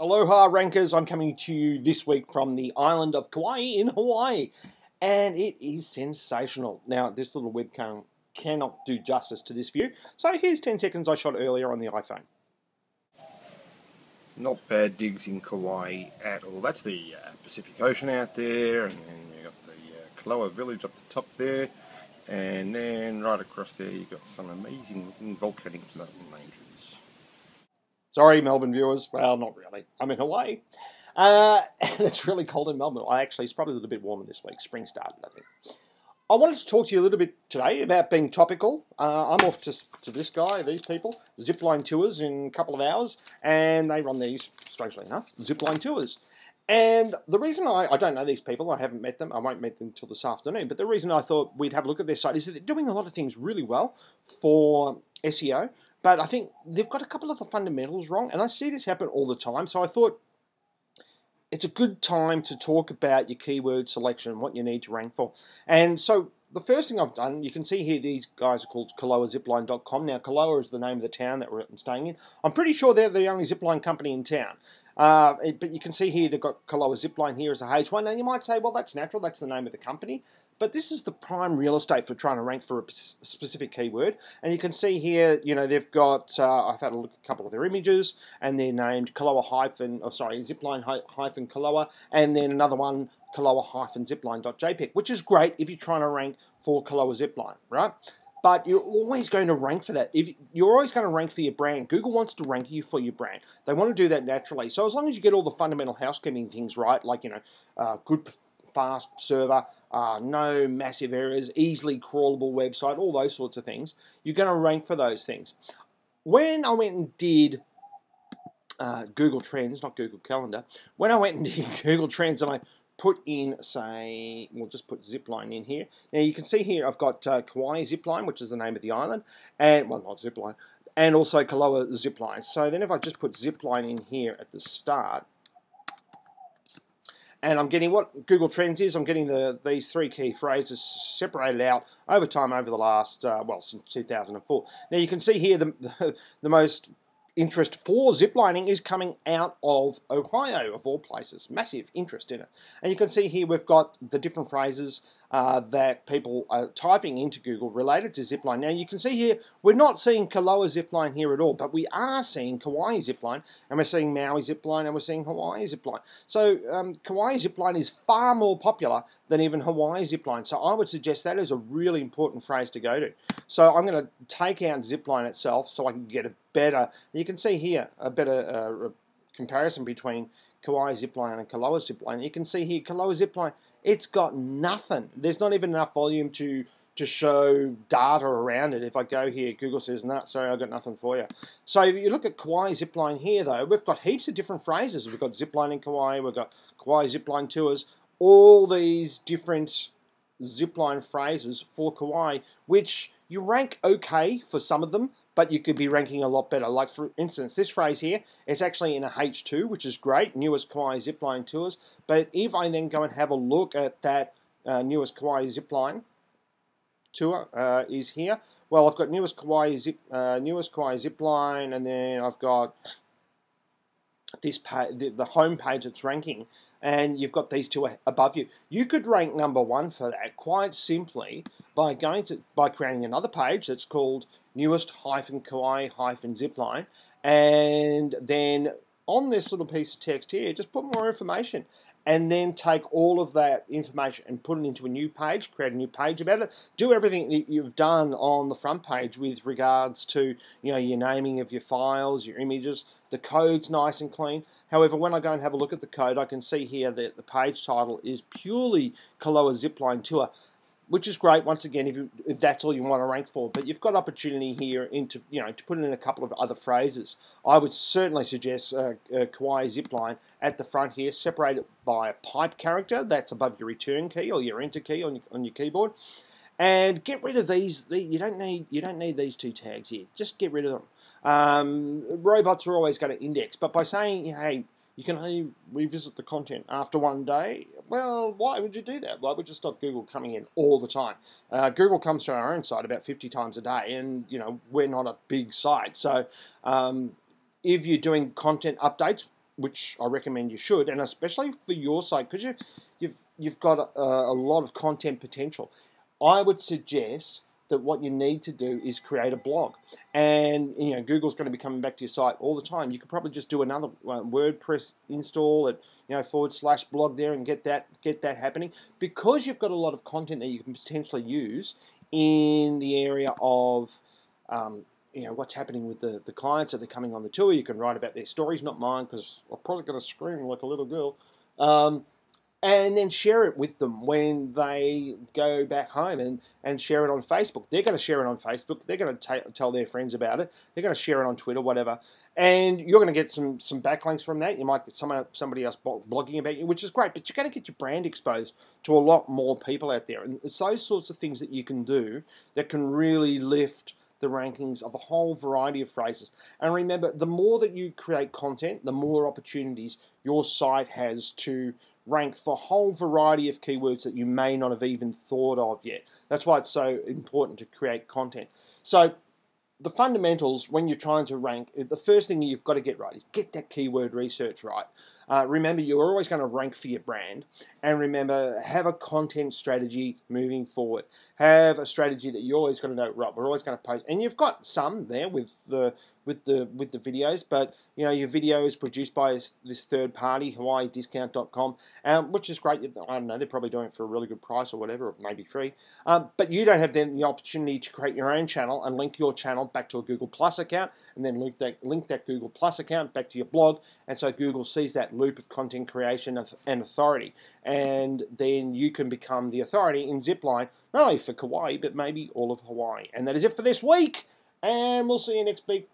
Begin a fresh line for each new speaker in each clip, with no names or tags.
Aloha rankers, I'm coming to you this week from the island of Kauai in Hawaii, and it is sensational. Now, this little webcam cannot do justice to this view, so here's 10 seconds I shot earlier on the iPhone.
Not bad digs in Kauai at all. That's the Pacific Ocean out there, and then you've got the Kaloa village up the top there, and then right across there you've got some amazing looking volcanic mountain ranges.
Sorry, Melbourne viewers. Well, not really. I'm in Hawaii. And it's really cold in Melbourne. It's probably a little bit warmer this week. Spring started, I think. I wanted to talk to you a little bit today about being topical. I'm off to this guy, these people, Zipline Tours in a couple of hours, and they run these, strangely enough, Zipline Tours. And the reason I don't know these people, I haven't met them, I won't meet them until this afternoon, but the reason I thought we'd have a look at their site is that they're doing a lot of things really well for SEO, but I think they've got a couple of the fundamentals wrong, and I see this happen all the time, so I thought it's a good time to talk about your keyword selection, what you need to rank for. And so the first thing I've done, you can see here, these guys are called KaloaZipline.com. Now, Kaloa is the name of the town that we're staying in. I'm pretty sure they're the only zipline company in town. But you can see here, they've got Kaloa Zipline here as a H1. Now, you might say, well, that's natural. That's the name of the company. But this is the prime real estate for trying to rank for a specific keyword. And you can see here, you know, they've got, I've had a look at a couple of their images, and they're named Zipline-Kaloa, and then another one, Kaloa-Zipline.jpg, which is great if you're trying to rank for Kaloa Zipline, right? But you're always going to rank for that. You're always going to rank for your brand. Google wants to rank you for your brand. They want to do that naturally. So as long as you get all the fundamental housekeeping things right, like, you know, good, fast server, no massive errors, easily crawlable website, all those sorts of things, you're going to rank for those things. When I went and did Google Trends, not Google Calendar, when I went and did Google Trends and I put in, say, we'll just put Zipline in here. Now you can see here I've got Kauai Zipline, which is the name of the island, and, well, not Zipline, and also Kaloa Zipline. So then if I just put Zipline in here at the start, and I'm getting what Google Trends is, I'm getting these three key phrases separated out over time over the last, well, since 2004. Now you can see here the most interest for ziplining is coming out of Ohio, of all places. Massive interest in it. And you can see here we've got the different phrases that people are typing into Google related to zipline. Now you can see here we're not seeing Kaloa Zipline here at all, but we are seeing Kauai Zipline, and we're seeing Maui Zipline, and we're seeing Hawaii Zipline. So Kauai Zipline is far more popular than even Hawaii Zipline. So I would suggest that is a really important phrase to go to. So I'm going to take out Zipline itself so I can get a better, you can see here, a better comparison between Kauai Zipline and Kaloa Zipline. You can see here, Kaloa Zipline, it's got nothing. There's not even enough volume to show data around it. If I go here, Google says, no, sorry, I've got nothing for you. So if you look at Kauai Zipline here, though, we've got heaps of different phrases. We've got Zipline in Kauai, we've got Kauai Zipline Tours, all these different zipline phrases for Kauai, which you rank okay for some of them, but you could be ranking a lot better. Like, for instance, this phrase here, it's actually in a H2, which is great, newest Kauai Zipline Tours. But if I then go and have a look at that newest Kauai Zipline tour is here, well, I've got newest Kauai Zipline, and then I've got this the home page that's ranking, and you've got these two above you. You could rank number one for that quite simply by creating another page that's called newest-Kauai-Zipline, and then on this little piece of text here, just put more information, and then take all of that information and put it into a new page, create a new page about it. Do everything that you've done on the front page with regards to, you know, your naming of your files, your images. The code's nice and clean. However, when I go and have a look at the code, I can see here that the page title is purely Kaloa Zipline Tour, which is great, once again, if that's all you want to rank for. But you've got opportunity here to put in a couple of other phrases. I would certainly suggest Kauai Zipline at the front here, separated by a pipe character that's above your return key or your enter key on your keyboard, and get rid of these. You don't need these two tags here. Just get rid of them. Robots are always going to index, but by saying, hey, you can only revisit the content after one day, well, why would you do that? Why would you stop Google coming in all the time? Google comes to our own site about 50 times a day, and, you know, we're not a big site. So if you're doing content updates, which I recommend you should, and especially for your site, because you've got a lot of content potential. I would suggest that what you need to do is create a blog, and Google's going to be coming back to your site all the time. You could probably just do another WordPress install at /blog there and get that happening, because you've got a lot of content that you can potentially use in the area of what's happening with the clients that are coming on the tour. You can write about their stories, not mine, because I'm probably going to scream like a little girl. And then share it with them when they go back home, and share it on Facebook. They're going to share it on Facebook. They're going to tell their friends about it. They're going to share it on Twitter, whatever. And you're going to get some backlinks from that. You might get somebody else blogging about you, which is great. But you're going to get your brand exposed to a lot more people out there. And it's those sorts of things that you can do that can really lift the rankings of a whole variety of phrases. And remember, the more that you create content, the more opportunities your site has to rank for a whole variety of keywords that you may not have even thought of yet. That's why it's so important to create content. So the fundamentals when you're trying to rank, the first thing you've got to get right is get that keyword research right. Remember, you're always going to rank for your brand, and remember, have a content strategy moving forward. Have a strategy that you're always going to know, right, we're always going to post, and you've got some there with the videos, but your video is produced by this third party, HawaiiDiscount.com, which is great. I don't know, they're probably doing it for a really good price or whatever, or maybe free. But you don't have then the opportunity to create your own channel and link your channel back to a Google Plus account, and then link that Google Plus account back to your blog, and so Google sees that loop of content creation and authority, and then you can become the authority in Zipline, not only for Kauai, but maybe all of Hawaii. And that is it for this week. And we'll see you next week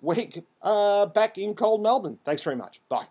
back in cold Melbourne. Thanks very much. Bye.